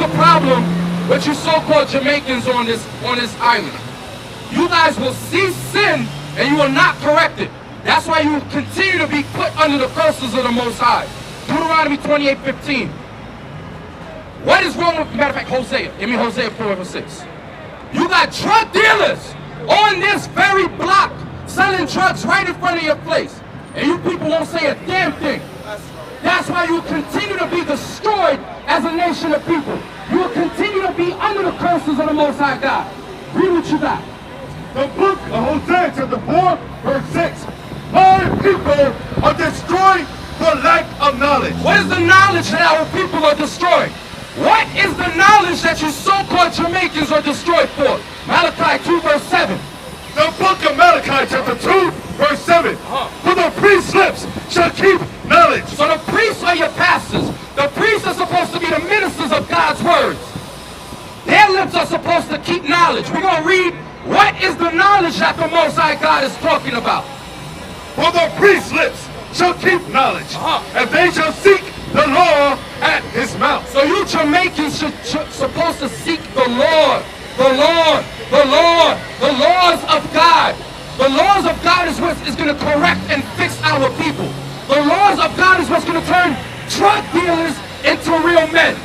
a problem with you so-called Jamaicans on this island. You guys will see sin and you will not correct it. That's why you continue to be put under the curses of the Most High. Deuteronomy 28:15. What is wrong with, matter of fact, Hosea? Give me Hosea 4:6. You got drug dealers on this very block selling drugs right in front of your place. And you people won't say a damn thing. That's why you continue to be destroyed as a nation of people. You will continue to be under the curses of the Most High God. Read what you got. The book of Hosea chapter 4 verse 6. My people are destroyed for lack of knowledge. What is the knowledge that our people are destroyed? What is the knowledge that you so-called Jamaicans are destroyed for? Malachi 2 verse 7. The book of Malachi chapter 2 verse 7. For the priest's lips shall keep knowledge. So the priests are your pastors. The priests are supposed to be the ministers of God's words. Their lips are supposed to keep knowledge. We're going to read what is the knowledge that the Most High God is talking about. For the priest's lips shall keep knowledge, and they shall seek the law at his mouth. So you Jamaicans should supposed to seek the Lord, the Lord, the Lord, the laws of God. The laws of God is what is going to correct and fix our people. The laws of God is what's going to turn drug dealers into real men.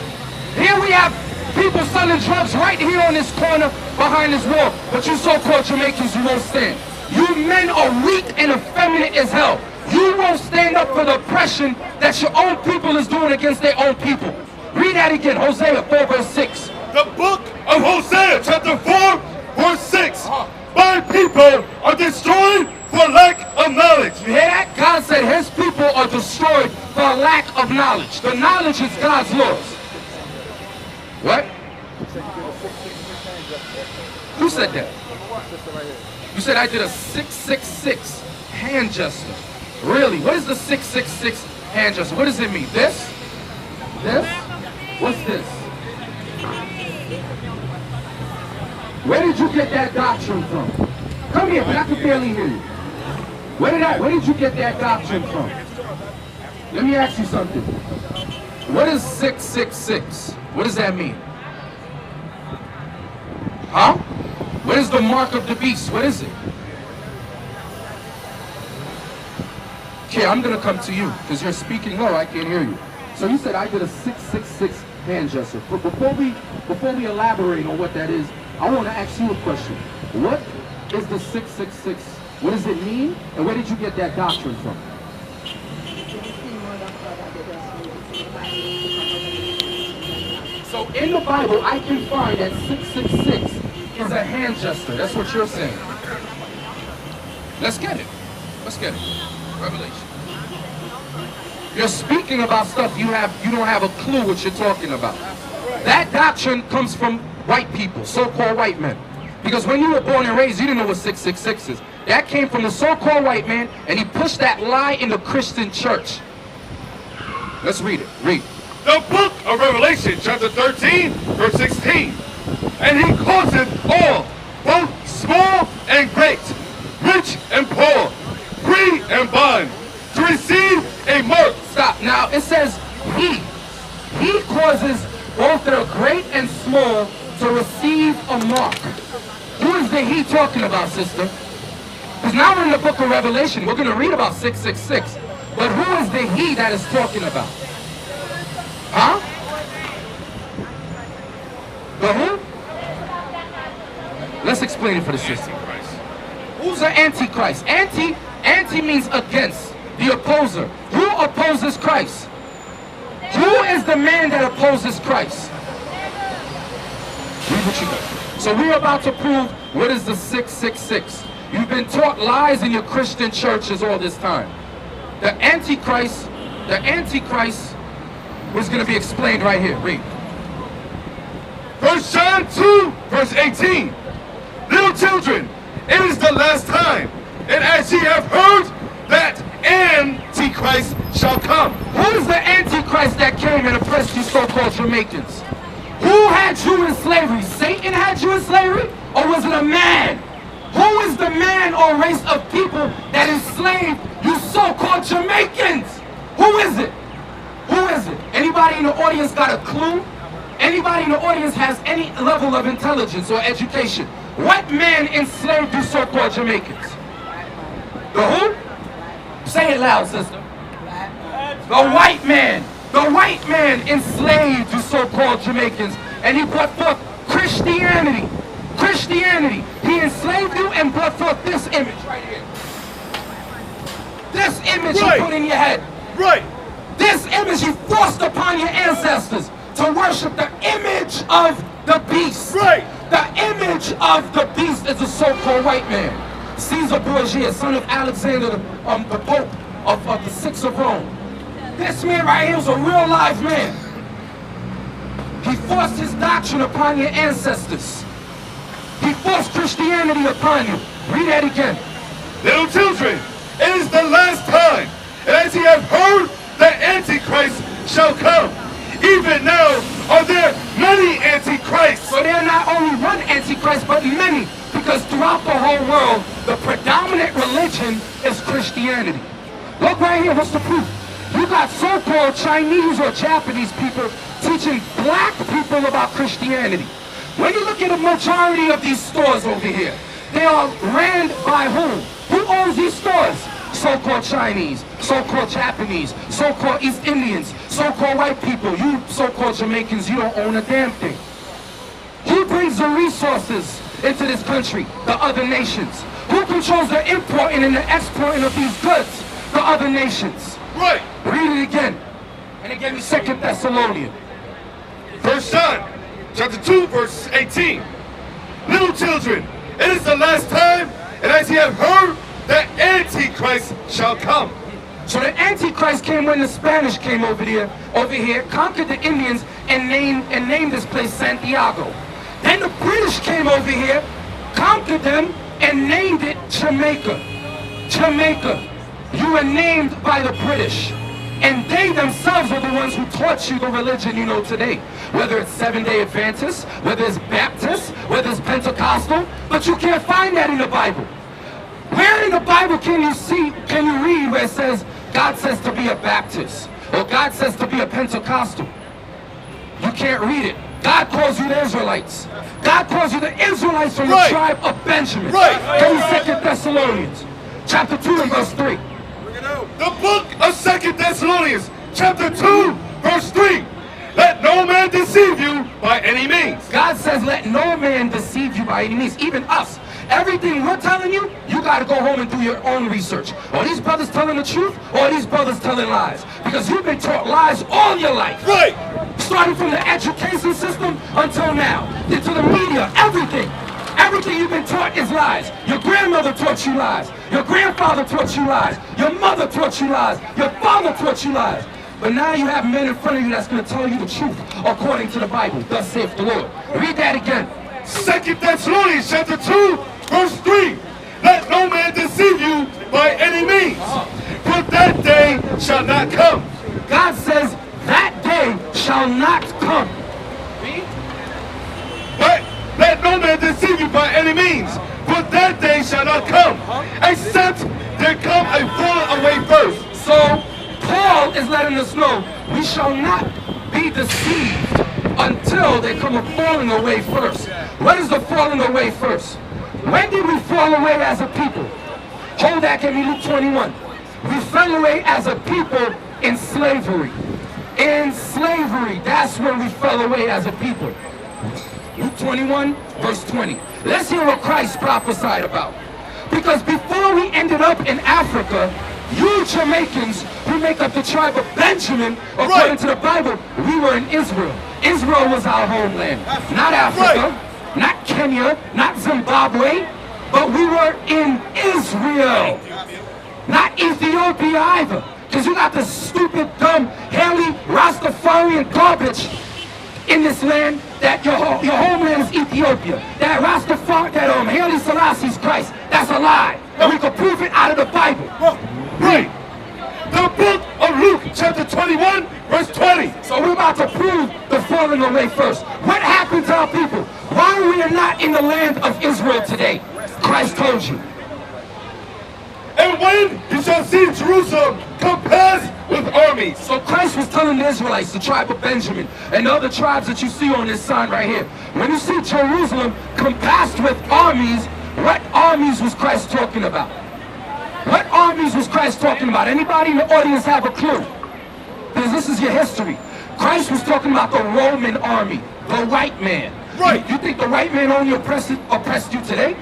Here we have people selling drugs right here on this corner behind this wall. But you so-called Jamaicans, you won't stand. You men are weak and effeminate as hell. You won't stand up for the oppression that your own people is doing against their own people. Read that again, Hosea 4 verse 6. The book of Hosea chapter 4 verse 6. My people are destroyed for lack of knowledge. You hear that? God said his people are destroyed for lack of knowledge. The knowledge is God's laws. What? Who said that? You said I did a 666 hand gesture. Really? What is the 666 hand gesture? What does it mean? This? This? What's this? Where did you get that doctrine from? Come here, but I can barely hear you. Where did you get that doctrine from? Let me ask you something. What is 666? What does that mean? Huh? What is the mark of the beast? What is it? Okay, I'm going to come to you because you're speaking low. I can't hear you. So you said I did a 666 hand gesture. But before we elaborate on what that is, I want to ask you a question. What is the 666? What does it mean? And where did you get that doctrine from? So in the Bible, I can find that 666 is a hand gesture. That's what you're saying. Let's get it. Let's get it. Revelation. You're speaking about stuff you don't have a clue what you're talking about. That doctrine comes from white people, so-called white men. Because when you were born and raised, you didn't know what 666 is. That came from the so-called white man, and he pushed that lie in the Christian church. Let's read it. Read. The book of Revelation, chapter 13, verse 16. And he causeth all, both small and great, rich and poor, free and bond, to receive a mark. Stop. Now, it says he. He causes both the great and small to receive a mark. Who is the he talking about, sister? Because now we're in the book of Revelation. We're going to read about 666. But who is the he that is talking about? Huh? The who? Let's explain it for the sister. Who's the Antichrist? Anti means against, the opposer. Who opposes Christ? Who is the man that opposes Christ? Read what you got. So we're about to prove what is the 666. You've been taught lies in your Christian churches all this time. The Antichrist was going to be explained right here. Read. 1 John 2, verse 18. Little children, it is the last time, and as ye have heard, that Antichrist shall come. Who is the Antichrist that came and oppressed you so-called Jamaicans? Who had you in slavery? Satan had you in slavery? Or was it a man? Who is the man or race of people that enslaved you so-called Jamaicans? Who is it? Who is it? Anybody in the audience got a clue? Anybody in the audience has any level of intelligence or education? What man enslaved you so-called Jamaicans? The who? Say it loud, sister. The white man. The white man enslaved you so-called Jamaicans, and he brought forth Christianity. Christianity. He enslaved you and brought forth this image right here. This image Right. you put in your head. Right. This image you forced upon your ancestors to worship the image of the beast. Right. The image of the beast is a so-called white man. Caesar Borgia, son of Alexander, the Pope of the Sixth of Rome. This man right here was a real live man. He forced his doctrine upon your ancestors. He forced Christianity upon you. Read that again. Little children, it is the last time, and as ye have heard, the Antichrist shall come. Even now are there many Antichrists. So there are not only one Antichrist, but many, because throughout the whole world, the predominant religion is Christianity. Look right here, what's the proof? You got so-called Chinese or Japanese people teaching black people about Christianity. When you look at the majority of these stores over here, they are ran by whom? Who owns these stores? So-called Chinese, so-called Japanese, so-called East Indians, so-called white people. You so-called Jamaicans, you don't own a damn thing. Who brings the resources into this country? The other nations. Who controls the importing and the exporting of these goods? The other nations. Right. Read it again. And it gave me 2 Thessalonians. 1 John, chapter 2, verse 18. Little children, it is the last time, and as ye have heard, the Antichrist shall come. So the Antichrist came when the Spanish came over here, conquered the Indians, and named this place Santiago. Then the British came over here, conquered them, and named it Jamaica. Jamaica. You were named by the British. And they themselves are the ones who taught you the religion you know today. Whether it's Seventh-day Adventist, whether it's Baptist, whether it's Pentecostal, but you can't find that in the Bible. Where in the Bible can you read where it says, God says to be a Baptist, or God says to be a Pentecostal? You can't read it. God calls you the Israelites. God calls you the Israelites from the Right. tribe of Benjamin. Right. Give me 2 Thessalonians, chapter 2 and verse 3. The book of 2 Thessalonians, chapter 2, verse 3. Let no man deceive you by any means. God says, let no man deceive you by any means, even us. Everything we're telling you, you got to go home and do your own research. Are these brothers telling the truth, or are these brothers telling lies? Because you've been taught lies all your life. Right. Starting from the education system until now, into the media, everything. Everything you've been taught is lies. Your grandmother taught you lies. Your grandfather taught you lies. Your mother taught you lies. Your father taught you lies. But now you have men in front of you that's going to tell you the truth according to the Bible. Thus saith the Lord. Read that again. 2 Thessalonians, chapter 2, verse 3. Let no man deceive you by any means, for that day shall not come. God says that day shall not come. Read. But let no man deceive you by any means, for that day shall not come, except there come a falling away first. So Paul is letting us know we shall not be deceived until there come a falling away first. What is the falling away first? When did we fall away as a people? Hold that, give me Luke 21. We fell away as a people in slavery. In slavery, that's when we fell away as a people. Luke 21, verse 20. Let's hear what Christ prophesied about. Because before we ended up in Africa, you Jamaicans who make up the tribe of Benjamin, according to the Bible, we were in Israel. Israel was our homeland. Not Africa, not Kenya, not Zimbabwe, but we were in Israel. Not Ethiopia either. Because you got the stupid, dumb, hairy, Rastafarian garbage in this land that your homeland is Ethiopia. That Rastafari, that Haile Selassie's Christ, that's a lie. And we can prove it out of the Bible. Right. The book of Luke, chapter 21, verse 20. So we're about to prove the falling away first. What happened to our people? Why we are not in the land of Israel today? Christ told you. And when you shall see Jerusalem compassed with armies, armies. So Christ was telling the Israelites, the tribe of Benjamin, and the other tribes that you see on this sign right here, when you see Jerusalem compassed with armies, what armies was Christ talking about? What armies was Christ talking about? Anybody in the audience have a clue? Because this is your history. Christ was talking about the Roman army, the white man. Right. You think the white man only oppressed you today?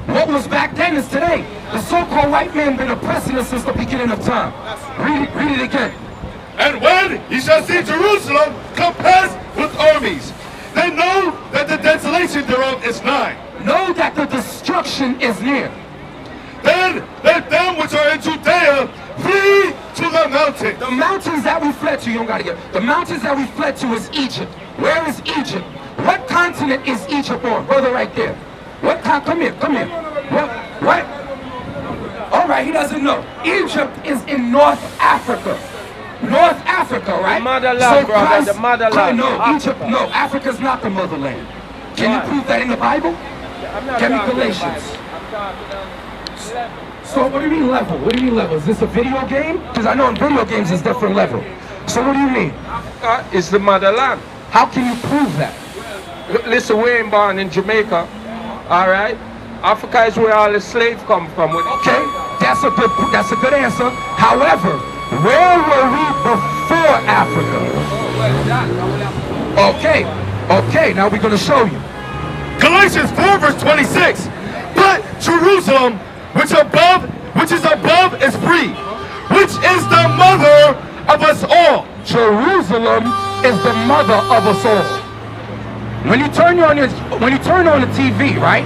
What was back then is today. The so-called white man been oppressing us since the beginning of time. Read it again. And when ye shall see Jerusalem compassed with armies, then know that the desolation thereof is nigh. Know that the destruction is near. Then let them which are in Judea flee to the mountains. The mountains that we fled to, you don't gotta get. The mountains that we fled to is Egypt. Where is Egypt? What continent is Egypt on? Brother right there. What come here. What? All right, he doesn't know. Egypt is in North Africa. North Africa, right? The motherland, brother, the motherland. No, Egypt, no, Africa's not the motherland. Can you prove that in the Bible? Give me Galatians. So what do you mean level? What do you mean level? Is this a video game? Because I know in video games it's different level. So what do you mean? Africa is the motherland. How can you prove that? Listen, we ain't born in Jamaica, all right? Africa is where all the slaves come from. Okay, that's a good answer. However, where were we before Africa? Okay, now we're going to show you. Galatians 4 verse 26. But Jerusalem, which is above is free, which is the mother of us all. Jerusalem is the mother of us all. When you turn on the TV, right,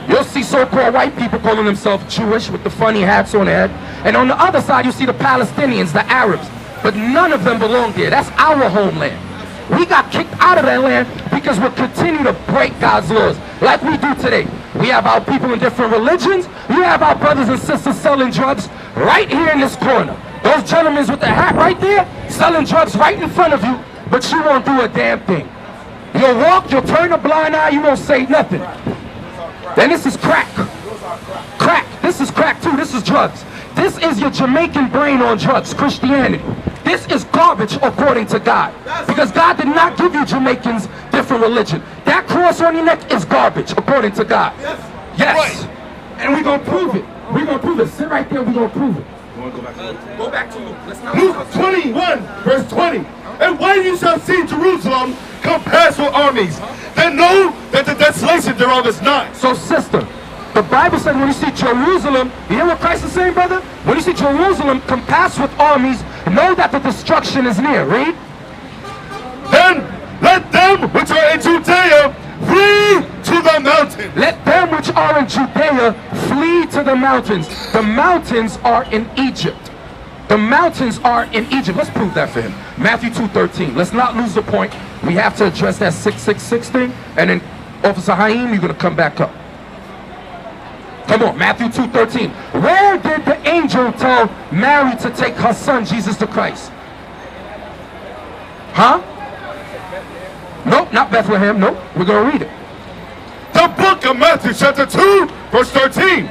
you'll see so-called white people calling themselves Jewish with the funny hats on their head, and on the other side you see the Palestinians, the Arabs, but none of them belong there. That's our homeland. We got kicked out of that land because we continue to break God's laws like we do today. We have our people in different religions. You have our brothers and sisters selling drugs right here in this corner. Those gentlemen with the hat right there selling drugs right in front of you, but you won't do a damn thing. You'll walk, you'll turn a blind eye, you won't say nothing. Then this is crack. Crack. This is crack too. This is drugs. This is your Jamaican brain on drugs, Christianity. This is garbage according to God. Because God did not give you Jamaicans different religion. That cross on your neck is garbage according to God. Yes. And we're going to prove it. We're going to prove it. Sit right there, we're going to prove it. Go back to Luke. Let's not Luke 21 verse 20. And when you shall see Jerusalem compassed with armies, then know that the desolation thereof is nigh. So sister, the Bible said when you see Jerusalem, you hear what Christ is saying, brother? When you see Jerusalem compassed with armies, know that the destruction is near. Read. Then let them which are in Judea flee to the mountains. Let them which are in Judea flee to the mountains. The mountains are in Egypt. The mountains are in Egypt. Let's prove that for him. Matthew 2:13. Let's not lose the point. We have to address that 666 thing. And then, Officer Haim, you're going to come back up. Come on, Matthew 2:13. Where did the angel tell Mary to take her son, Jesus the Christ? Huh? Nope, not Bethlehem. Nope. We're going to read it. The book of Matthew chapter 2 verse 13.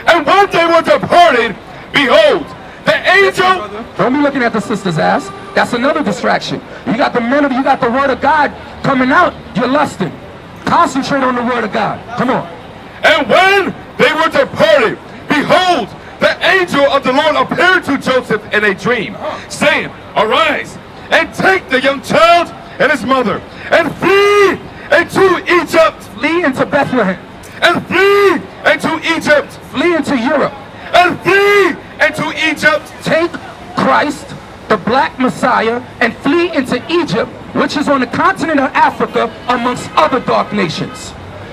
And when they were departed, behold, the angel... Don't be looking at the sister's ass. That's another distraction. You got the word of God coming out, you're lusting. Concentrate on the word of God. Come on. And when they were departed, behold, the angel of the Lord appeared to Joseph in a dream, saying, Arise, and take the young child and his mother, and flee into Egypt. Flee into Bethlehem. And flee into Egypt. Flee into Europe. And flee into Egypt. Take Christ, the black Messiah, and flee into Egypt, which is on the continent of Africa, amongst other dark nations.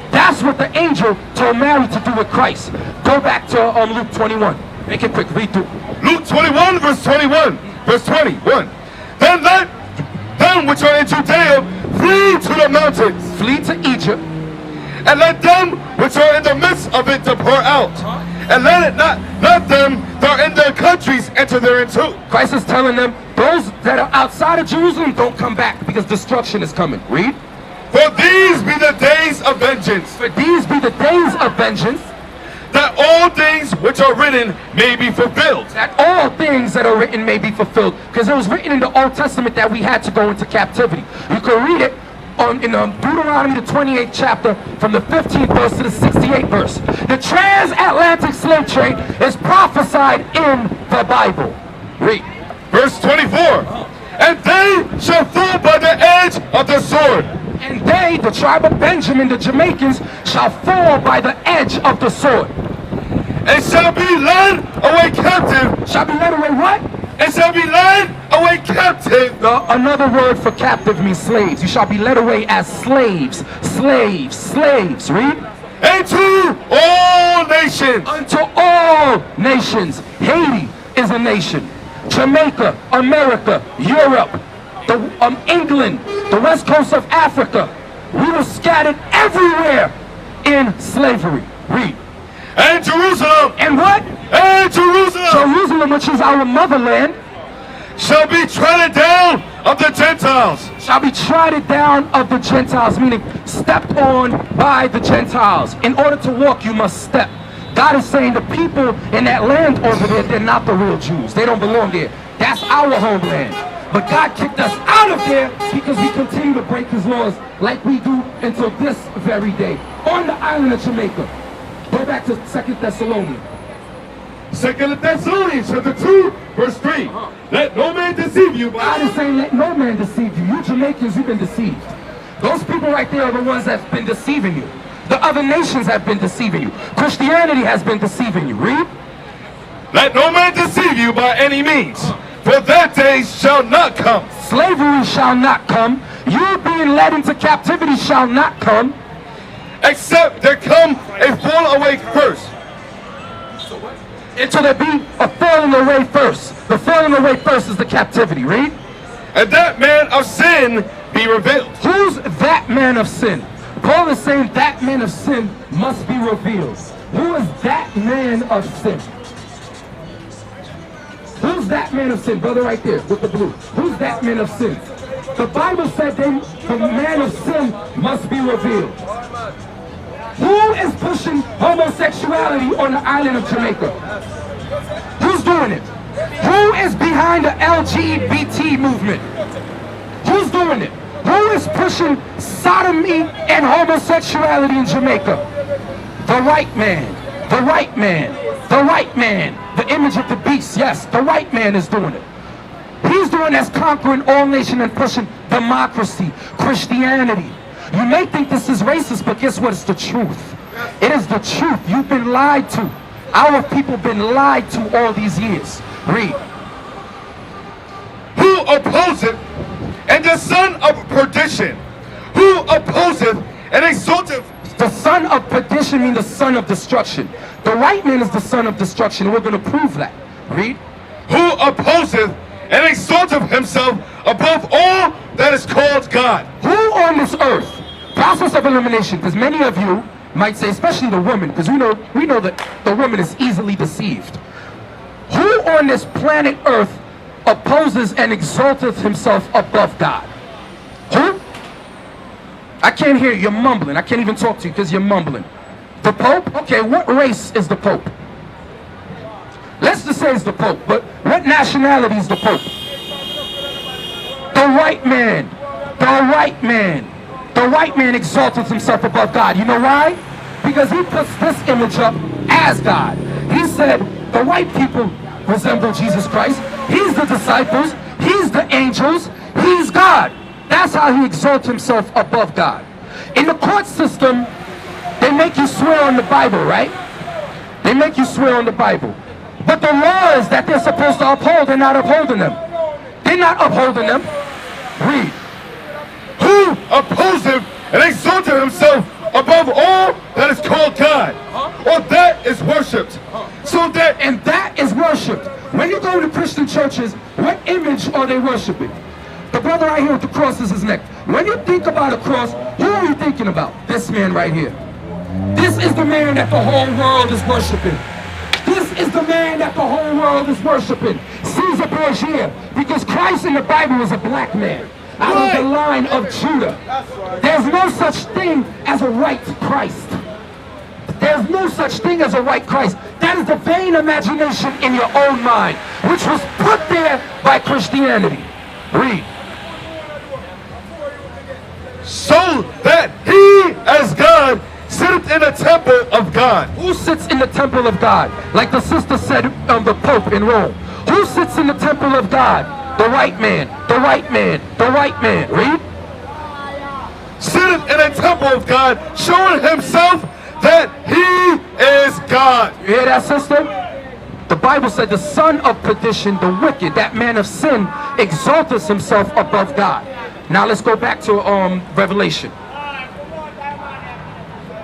That's what the angel told Mary to do with Christ. Go back to Luke 21. Make it quick. Read through. Luke 21 verse 21. Verse 21. Then let them which are in Judea flee to the mountains. Flee to Egypt. And let them which are in the midst of it depart out. And let them that are in their countries enter thereinto. Christ is telling them, those that are outside of Jerusalem, don't come back because destruction is coming. Read. For these be the days of vengeance. For these be the days of vengeance. that all things which are written may be fulfilled. That all things that are written may be fulfilled. Because it was written in the Old Testament that we had to go into captivity. You can read it in Deuteronomy, the 28th chapter, from the 15th verse to the 68th verse. The transatlantic slave trade is prophesied in the Bible. Read. Verse 24. And they shall fall by the edge of the sword. And they, the tribe of Benjamin, the Jamaicans, shall fall by the edge of the sword. And shall be led away captive. Shall be led away what? And shall be led away captive. Another word for captive means slaves. You shall be led away as slaves. Slaves. Slaves. Read. Into all nations. Unto all nations. Haiti is a nation. Jamaica, America, Europe, England, the west coast of Africa. We were scattered everywhere in slavery. Read. And Jerusalem. And what? And Jerusalem. Jerusalem, which is our motherland, shall be trodden down of the Gentiles. Shall be trodden down of the Gentiles, meaning stepped on by the Gentiles. In order to walk, you must step. God is saying the people in that land over there, they're not the real Jews. They don't belong there. That's our homeland. But God kicked us out of there because we continue to break his laws like we do until this very day. On the island of Jamaica. Go back to 2 Thessalonians. 2 Thessalonians chapter 2, verse 3. Let no man deceive you. God is saying let no man deceive you. You Jamaicans, you've been deceived. Those people right there are the ones that's been deceiving you. The other nations have been deceiving you. Christianity has been deceiving you. Read. Let no man deceive you by any means, for that day shall not come. Slavery shall not come. You being led into captivity shall not come. Except there come a fall away first. Until there be a falling away first. The falling away first is the captivity. Read. And that man of sin be revealed. Who's that man of sin? Paul is saying that man of sin must be revealed. Who is that man of sin? Who's that man of sin? Brother right there with the blue. Who's that man of sin? The Bible said the man of sin must be revealed. Who is pushing homosexuality on the island of Jamaica? Who's doing it? Who is behind the LGBT movement? Who's doing it? Who is pushing sodomy and homosexuality in Jamaica? The white man. The white man. The white man. The image of the beast. Yes, the white man is doing it. He's doing that's conquering all nations and pushing democracy, Christianity. You may think this is racist, but guess what? It's the truth. It is the truth. You've been lied to. Our people have been lied to all these years. Read. Who opposeth and the son of perdition? Who opposeth and exalteth? The son of perdition means the son of destruction. The white man is the son of destruction. We're going to prove that. Read. Who opposeth and exalteth himself above all that is called God? Who on this earth, process of elimination, because many of you might say, especially the woman, because we know that the woman is easily deceived. Who on this planet earth opposes and exalteth himself above God? Who? I can't hear you. You're mumbling. I can't even talk to you because you're mumbling. The Pope? Okay, what race is the Pope? Let's just say it's the Pope, but what nationality is the Pope? The white man. The white man. The white man exalted himself above God. You know why? Because he puts this image up as God. He said the white people resemble Jesus Christ. He's the disciples. He's the angels. He's God. That's how he exalts himself above God. In the court system, they make you swear on the Bible, right? They make you swear on the Bible. But the laws that they're supposed to uphold, they're not upholding them. They're not upholding them. Read. Who opposeth and exalted himself above all that is called God, or that is worshipped, so that... And that is worshipped. When you go to Christian churches, what image are they worshiping? The brother right here with the cross is his neck. When you think about a cross, who are you thinking about? This man right here. This is the man that the whole world is worshiping. This is the man that the whole world is worshiping. Caesar Borgia. Because Christ in the Bible is a black man. Out of the line of Judah. There's no such thing as a white Christ. There's no such thing as a white Christ. That is the vain imagination in your own mind, which was put there by Christianity. Read. So that he, as God, sitteth in the temple of God. Who sits in the temple of God? Like the sister said, the Pope in Rome. Who sits in the temple of God? The white man, the white man, the white man. Read. Sitteth in the temple of God, showing himself that he is God. You hear that, sister? The Bible said the son of perdition, the wicked, that man of sin, exalteth himself above God. Now let's go back to Revelation.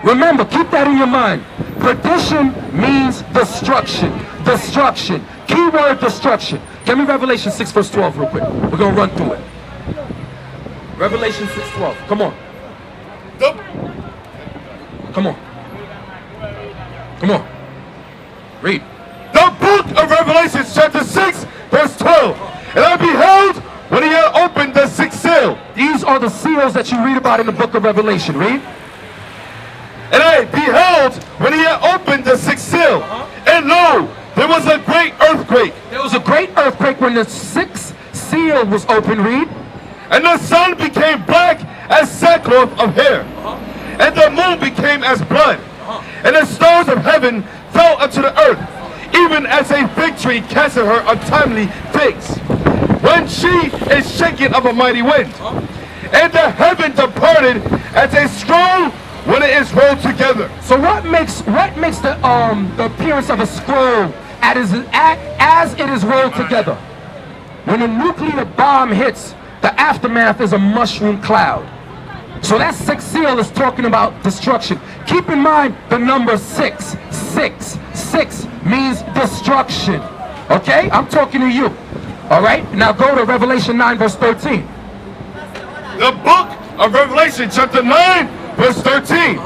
Remember, keep that in your mind. Perdition means destruction. Destruction. Keyword destruction. Give me Revelation 6 verse 12 real quick. We're going to run through it. Revelation 6:12. Come on. Come on. Come on. Read. The book of Revelation chapter 6 verse 12. And I beheld when he had opened the sixth seal. These are the seals that you read about in the book of Revelation. Read. And I beheld when he had opened the sixth seal. And lo, there was a great earthquake. There was a great earthquake when the sixth seal was opened. Read. And the sun became black as sackcloth of hair. And the moon became as blood. And the stars of heaven fell unto the earth, even as a fig tree casteth her untimely figs, when she is shaken of a mighty wind. And the heaven departed as a scroll when it is rolled together. So what makes the appearance of a scroll as it is rolled together? When a nuclear bomb hits, the aftermath is a mushroom cloud. So that sixth seal is talking about destruction. Keep in mind the number 6. 6. 6 means destruction. Okay? I'm talking to you. All right? Now go to Revelation 9 verse 13. The book of Revelation chapter 9 verse 13.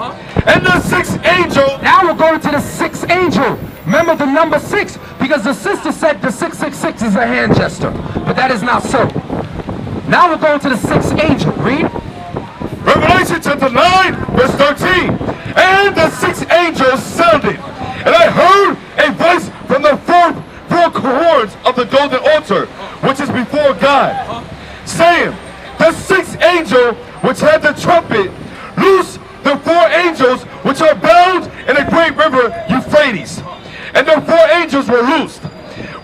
And the sixth angel. Now we're going to the sixth angel. Remember the number 6, because the sister said the 666 is a hand gesture, but that is not so. Now we're going to the sixth angel. Read. Revelation chapter 9 verse 13. And the sixth angel sounded, and I heard a voice from the four horns of the golden altar, which is before God, saying, the sixth angel which had the trumpet, loose the 4 angels which are bound in a great river Euphrates. And the 4 angels were loosed,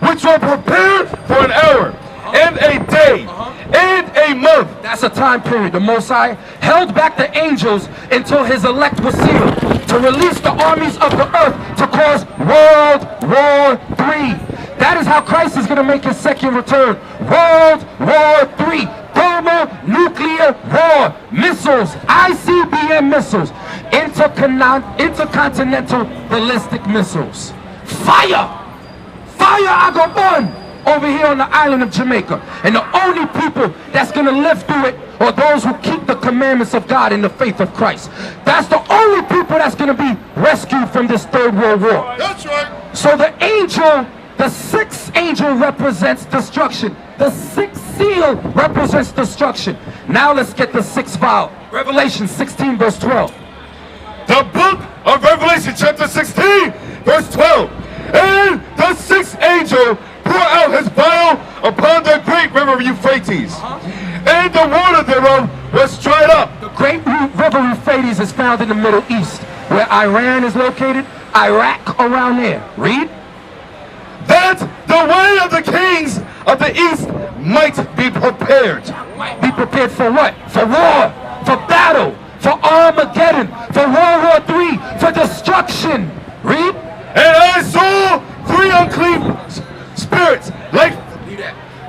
which were prepared for an hour, and a day, and a month. That's a time period. The Most High held back the angels until his elect was sealed, to release the armies of the earth to cause World War III. That is how Christ is going to make his second return. World War III. Thermonuclear war. Missiles. ICBM missiles. Intercontinental ballistic missiles. Fire! Fire Agabon! Over here on the island of Jamaica. And the only people that's going to live through it are those who keep the commandments of God in the faith of Christ. That's the only people that's going to be rescued from this Third World War. That's right. So the angel, the sixth angel represents destruction. The sixth seal represents destruction. Now let's get the sixth vial. Revelation 16 verse 12. The book of Revelation chapter 16 verse 12. And the sixth angel pour out his vial upon the great river Euphrates, and the water thereof was dried up. The great river Euphrates is found in the Middle East, where Iran is located, Iraq around there. Read. That the way of the kings of the east might be prepared. Might be prepared for what? For war, for battle, for Armageddon, for World War III, for destruction. Read. And I saw 3 unclean spirits like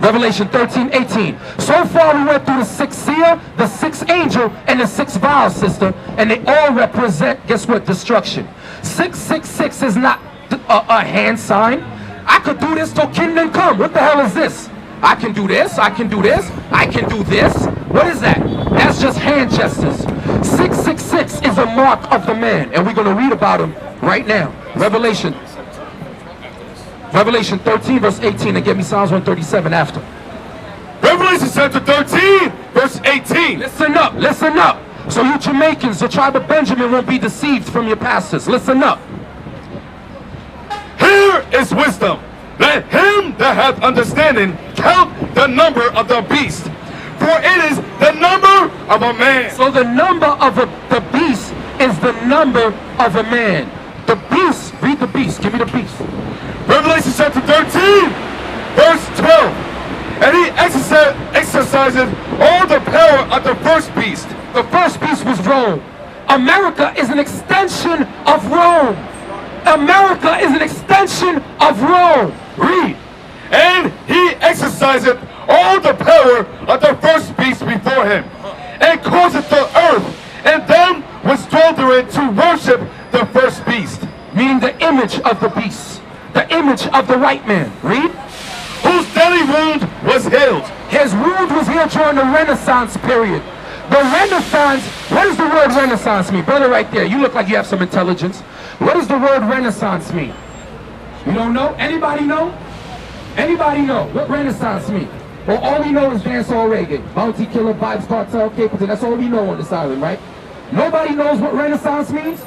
Revelation 13:18. So far we went through the sixth seal, the sixth angel, and the sixth vial, sister, and they all represent, guess what, destruction. 666 is not a hand sign. I could do this till kingdom come. What the hell is this? I can do this, I can do this, I can do this. What is that? That's just hand gestures. 666 is a mark of the man, and we're going to read about him right now. Revelation 13 verse 18, and give me Psalms 137 after. Revelation chapter 13 verse 18. Listen up, listen up. So you Jamaicans, the tribe of Benjamin, won't be deceived from your pastors. Listen up. Here is wisdom. Let him that hath understanding count the number of the beast, for it is the number of a man. So the number of the beast is the number of a man. The beast, read the beast, give me the beast. Revelation chapter 13, verse 12. And he exercises all the power of the first beast. The first beast was Rome. America is an extension of Rome. America is an extension of Rome. Read. And he exerciseth all the power of the first beast before him, and causeth the earth and them which dwell therein to worship the first beast. Meaning the image of the beast. The image of the white man. Read. Whose deadly wound was healed. His wound was healed during the Renaissance period. The Renaissance, what does the word Renaissance mean? Brother right there, you look like you have some intelligence. What does the word Renaissance mean? You don't know? Anybody know? Anybody know what Renaissance means? Well, all we know is dancehall reggae, bounty killer, vibes, cartel, Capleton. That's all we know on this island, right? Nobody knows what Renaissance means?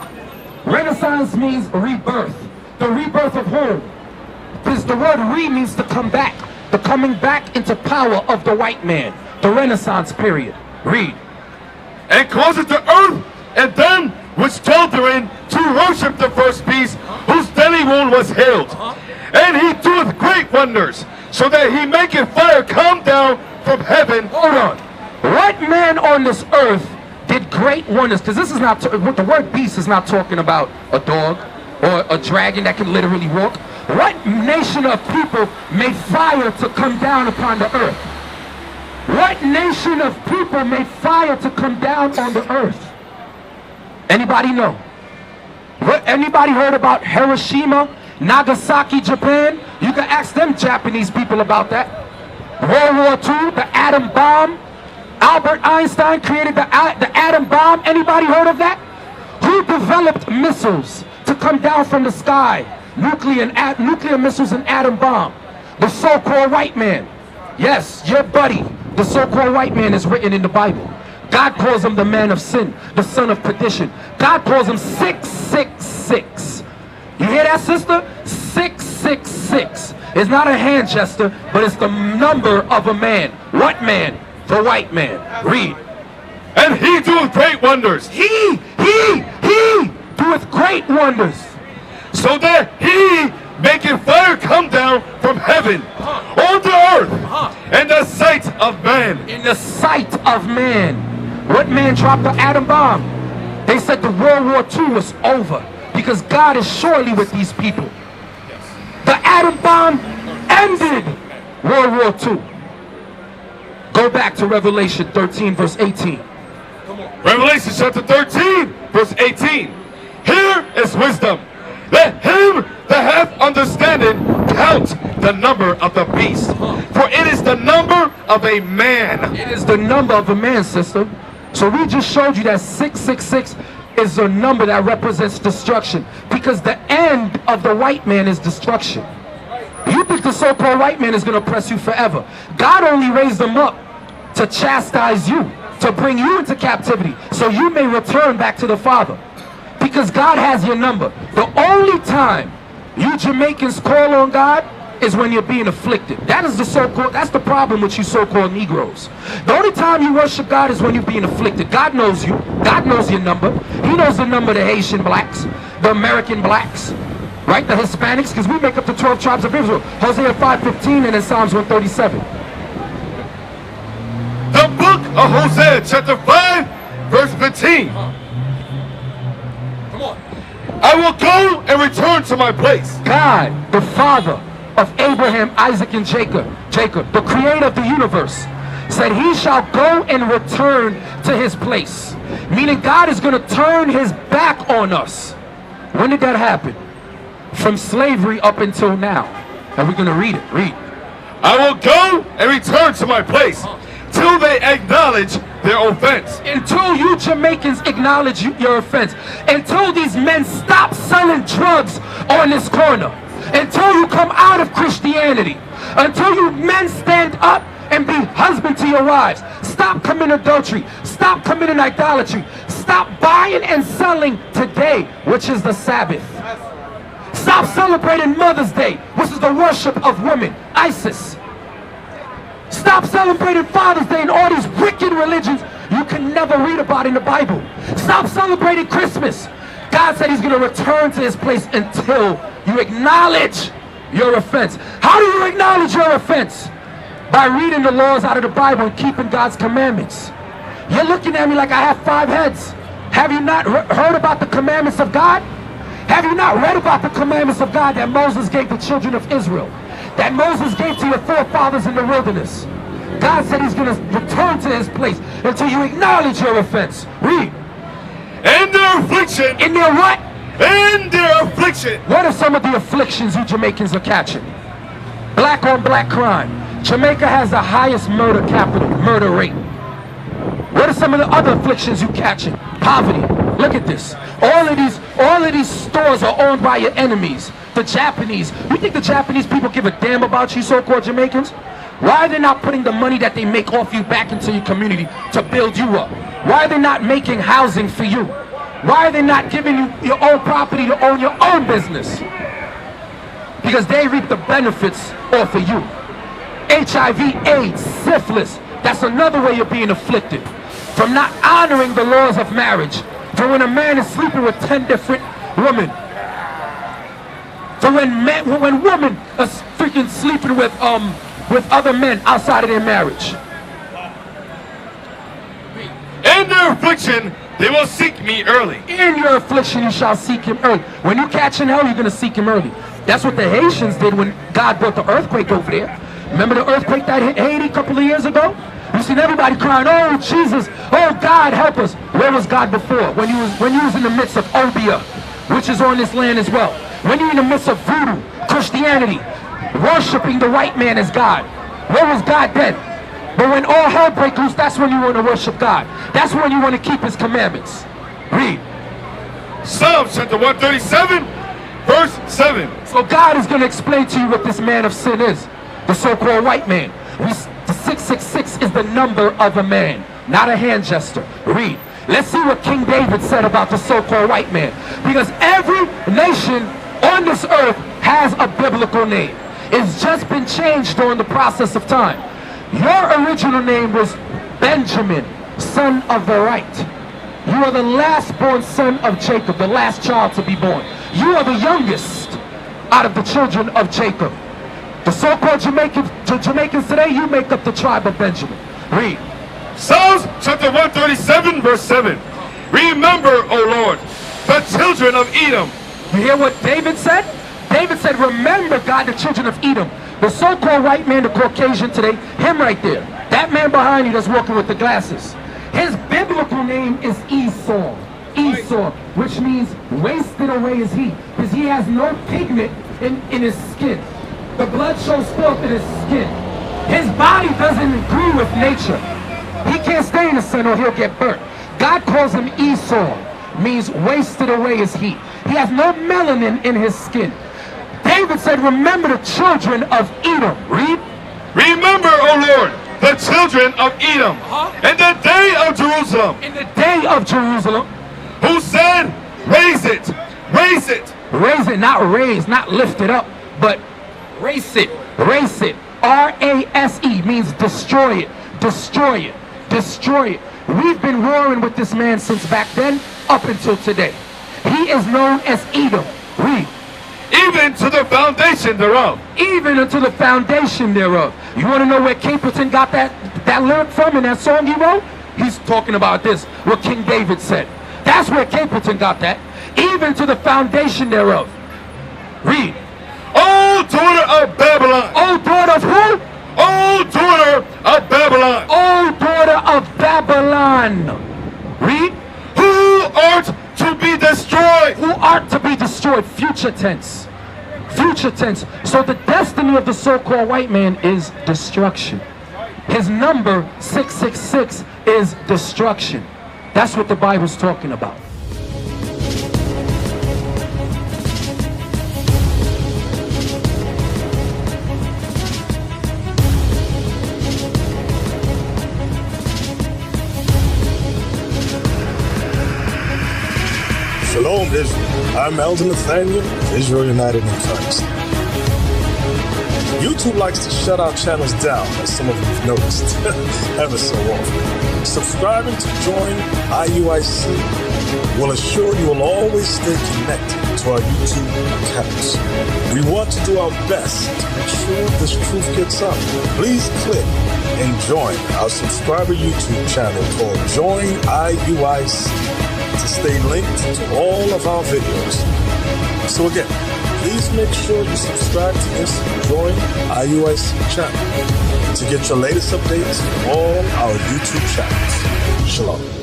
Renaissance means rebirth. The rebirth of whom? Because the word re means to come back. The coming back into power of the white man. The Renaissance period. Read. And causeth the earth and them which dwell therein to worship the first beast, whose deadly wound was healed. And he doeth great wonders, so that he maketh fire come down from heaven. Hold on. What man on this earth did great wonders? Because this is not, the word beast is not talking about a dog or a dragon that can literally walk. What nation of people made fire to come down upon the earth? What nation of people made fire to come down on the earth? Anybody know? What, anybody heard about Hiroshima, Nagasaki, Japan? You can ask them Japanese people about that. World War II, the atom bomb. Albert Einstein created the atom bomb. Anybody heard of that? Who developed missiles to come down from the sky? Nuclear missiles and atom bomb. The so-called white man. Yes, your buddy, the so-called white man, is written in the Bible. God calls him the man of sin, the son of perdition. God calls him 666. You hear that, sister? 666. It's not a hand gesture, but it's the number of a man. What man? The white man. Read. And he doeth great wonders. He doeth great wonders. So that he maketh fire come down from heaven on the earth in the sight of man. In the sight of man. What man dropped the atom bomb? They said the World War II was over because God is surely with these people. The atom bomb ended World War II. Go back to Revelation 13 verse 18. Revelation chapter 13 verse 18. Here is wisdom. Let him that hath understanding count the number of the beast, for it is the number of a man. It is the number of a man, sister. So we just showed you that 666 is a number that represents destruction, because the end of the white man is destruction. You think the so-called white man is going to oppress you forever. God only raised them up to chastise you, to bring you into captivity, so you may return back to the Father. Because God has your number. The only time you Jamaicans call on God is when you're being afflicted. That is the so-called, that's the problem with you so-called Negroes. The only time you worship God is when you're being afflicted. God knows you. God knows your number. He knows the number of the Haitian blacks, the American blacks, right? The Hispanics, because we make up the 12 tribes of Israel. Hosea 5:15 and in Psalms 137. The book of Hosea chapter 5 verse 15. I will go and return to my place. God, the Father of Abraham, Isaac, and Jacob, the creator of the universe, said he shall go and return to his place. Meaning God is going to turn his back on us. When did that happen? From slavery up until now. And we're going to read it. Read. I will go and return to my place till they acknowledge their offense. Until you Jamaicans acknowledge your offense. Until these men stop selling drugs on this corner. Until you come out of Christianity. Until you men stand up and be husband to your wives. Stop Stop committing adultery. Stop committing idolatry. Stop buying and selling today, which is the Sabbath. Stop celebrating Mother's Day, which is the worship of women, ISIS. Stop celebrating Father's Day and all these wicked religions you can never read about in the Bible. Stop celebrating Christmas. God said he's going to return to his place until you acknowledge your offense. How do you acknowledge your offense? By reading the laws out of the Bible and keeping God's commandments. You're looking at me like I have 5 heads. Have you not heard about the commandments of God? Have you not read about the commandments of God that Moses gave the children of Israel? That Moses gave to your forefathers in the wilderness? God said he's going to return to his place until you acknowledge your offense. Read. And their affliction. In their what? And their affliction. What are some of the afflictions you Jamaicans are catching? Black on black crime. Jamaica has the highest murder rate. What are some of the other afflictions you catching? Poverty. Look at this. All of these stores are owned by your enemies. The Japanese. You think the Japanese people give a damn about you so-called Jamaicans? Why are they not putting the money that they make off you back into your community to build you up? Why are they not making housing for you? Why are they not giving you your own property to own your own business? Because they reap the benefits off of you. HIV, AIDS, syphilis. That's another way you're being afflicted. From not honoring the laws of marriage. From when a man is sleeping with 10 different women. From when women are freaking sleeping with other men outside of their marriage. In their affliction, they will seek me early. In your affliction, you shall seek him early. When you catch in hell, you're going to seek him early. That's what the Haitians did when God brought the earthquake over there. Remember the earthquake that hit Haiti a couple of years ago? You seen everybody crying, oh Jesus, oh God, help us. Where was God before? When you was in the midst of Obia, which is on this land as well. When you're in the midst of voodoo, Christianity, worshiping the white man as God. Where was God then? But when all hell breaks loose, that's when you want to worship God. That's when you want to keep his commandments. Read. Psalms chapter 137, verse 7. So God is going to explain to you what this man of sin is. The so-called white man. The 666 is the number of a man, not a hand gesture. Read. Let's see what King David said about the so-called white man. Because every nation on this earth has a biblical name. It's just been changed during the process of time. Your original name was Benjamin, son of the right. You are the last born son of Jacob, the last child to be born. You are the youngest out of the children of Jacob. The so-called Jamaicans today, you make up the tribe of Benjamin. Read. Psalms chapter 137, verse 7. Remember, O Lord, the children of Edom. You hear what David said? David said, remember, God, the children of Edom. The so-called white man, the Caucasian today, him right there. That man behind you that's walking with the glasses. His biblical name is Esau. Esau, which means wasted away is he. Because he has no pigment in his skin. The blood shows forth in his skin. His body doesn't agree with nature. He can't stay in the sun or he'll get burnt. God calls him Esau, means wasted away is he. He has no melanin in his skin. David said, remember the children of Edom. Read. Remember, O Lord, the children of Edom, in the day of Jerusalem. In the day of Jerusalem. Who said, raise it, raise it. Raise it, not raise, not lift it up, but raise it, raise it. R-A-S-E means destroy it, destroy it, destroy it. We've been warring with this man since back then up until today. He is known as Edom. Read. Even to the foundation thereof. Even unto the foundation thereof. You want to know where Capleton got that lyric from in that song he wrote? He's talking about this, what King David said. That's where Capleton got that. Even to the foundation thereof. Read. O daughter of Babylon. O daughter of who? O daughter of Babylon. O daughter of Babylon. Read. Who art to be destroyed. Who art to be destroyed. Future tense. Future tense. So the destiny of the so-called white man is destruction. His number 666 is destruction. That's what the Bible's talking about. Shalom, Israel. I'm Elder Nathaniel, Israel United in Christ. YouTube likes to shut our channels down, as some of you have noticed, ever so often. Subscribing to join IUIC will assure you will always stay connected to our YouTube accounts. We want to do our best to make sure this truth gets out. Please click and join our subscriber YouTube channel called Join IUIC to stay linked to all of our videos. So again, please make sure you subscribe to this Join IUIC channel to get your latest updates from all our YouTube channels. Shalom.